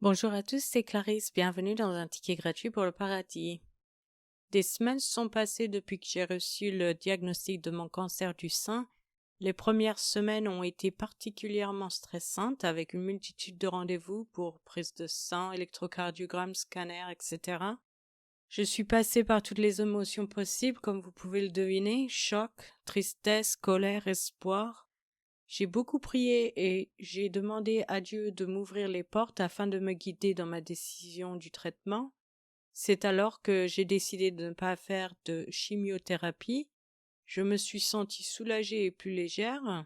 Bonjour à tous, c'est Clarisse, bienvenue dans un ticket gratuit pour le paradis. Des semaines sont passées depuis que j'ai reçu le diagnostic de mon cancer du sein. Les premières semaines ont été particulièrement stressantes avec une multitude de rendez-vous pour prise de sang, électrocardiogramme, scanner, etc. Je suis passée par toutes les émotions possibles, comme vous pouvez le deviner, choc, tristesse, colère, espoir. J'ai beaucoup prié et j'ai demandé à Dieu de m'ouvrir les portes afin de me guider dans ma décision du traitement. C'est alors que j'ai décidé de ne pas faire de chimiothérapie. Je me suis sentie soulagée et plus légère,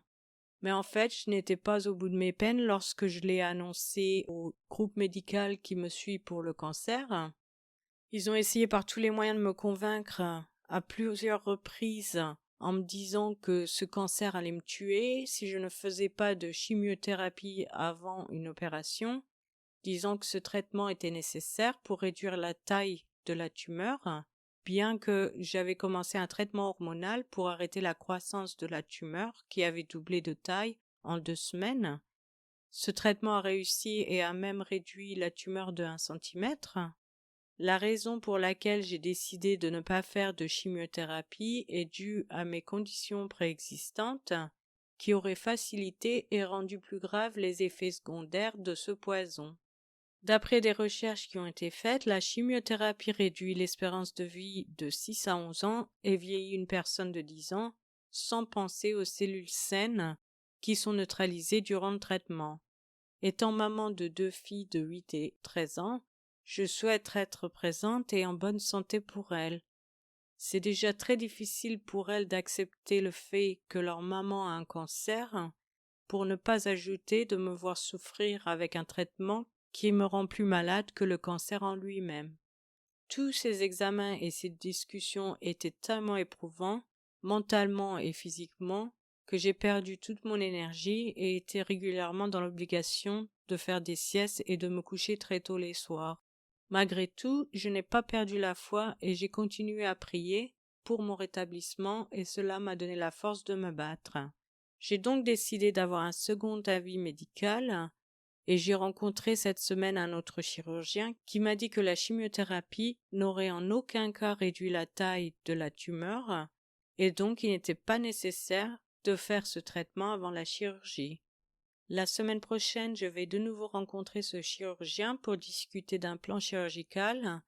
mais en fait, je n'étais pas au bout de mes peines lorsque je l'ai annoncé au groupe médical qui me suit pour le cancer. Ils ont essayé par tous les moyens de me convaincre à plusieurs reprises en me disant que ce cancer allait me tuer si je ne faisais pas de chimiothérapie avant une opération, disant que ce traitement était nécessaire pour réduire la taille de la tumeur, bien que j'avais commencé un traitement hormonal pour arrêter la croissance de la tumeur qui avait doublé de taille en 2 semaines. Ce traitement a réussi et a même réduit la tumeur de 1 centimètre. La raison pour laquelle j'ai décidé de ne pas faire de chimiothérapie est due à mes conditions préexistantes qui auraient facilité et rendu plus graves les effets secondaires de ce poison. D'après des recherches qui ont été faites, la chimiothérapie réduit l'espérance de vie de 6 à 11 ans et vieillit une personne de 10 ans sans penser aux cellules saines qui sont neutralisées durant le traitement. Étant maman de 2 filles de 8 et 13 ans, je souhaite être présente et en bonne santé pour elles. C'est déjà très difficile pour elles d'accepter le fait que leur maman a un cancer, pour ne pas ajouter de me voir souffrir avec un traitement qui me rend plus malade que le cancer en lui-même. Tous ces examens et ces discussions étaient tellement éprouvants, mentalement et physiquement, que j'ai perdu toute mon énergie et été régulièrement dans l'obligation de faire des siestes et de me coucher très tôt les soirs. Malgré tout, je n'ai pas perdu la foi et j'ai continué à prier pour mon rétablissement et cela m'a donné la force de me battre. J'ai donc décidé d'avoir un second avis médical et j'ai rencontré cette semaine un autre chirurgien qui m'a dit que la chimiothérapie n'aurait en aucun cas réduit la taille de la tumeur et donc il n'était pas nécessaire de faire ce traitement avant la chirurgie. La semaine prochaine, je vais de nouveau rencontrer ce chirurgien pour discuter d'un plan chirurgical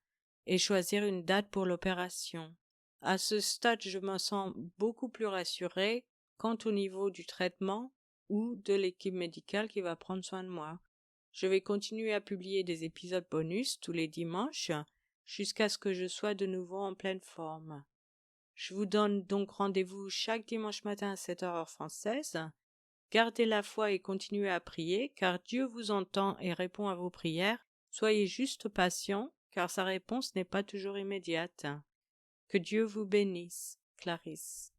et choisir une date pour l'opération. À ce stade, je me sens beaucoup plus rassurée quant au niveau du traitement ou de l'équipe médicale qui va prendre soin de moi. Je vais continuer à publier des épisodes bonus tous les dimanches jusqu'à ce que je sois de nouveau en pleine forme. Je vous donne donc rendez-vous chaque dimanche matin à 7h heure française. Gardez la foi et continuez à prier, car Dieu vous entend et répond à vos prières. Soyez juste patient, car sa réponse n'est pas toujours immédiate. Que Dieu vous bénisse, Clarisse.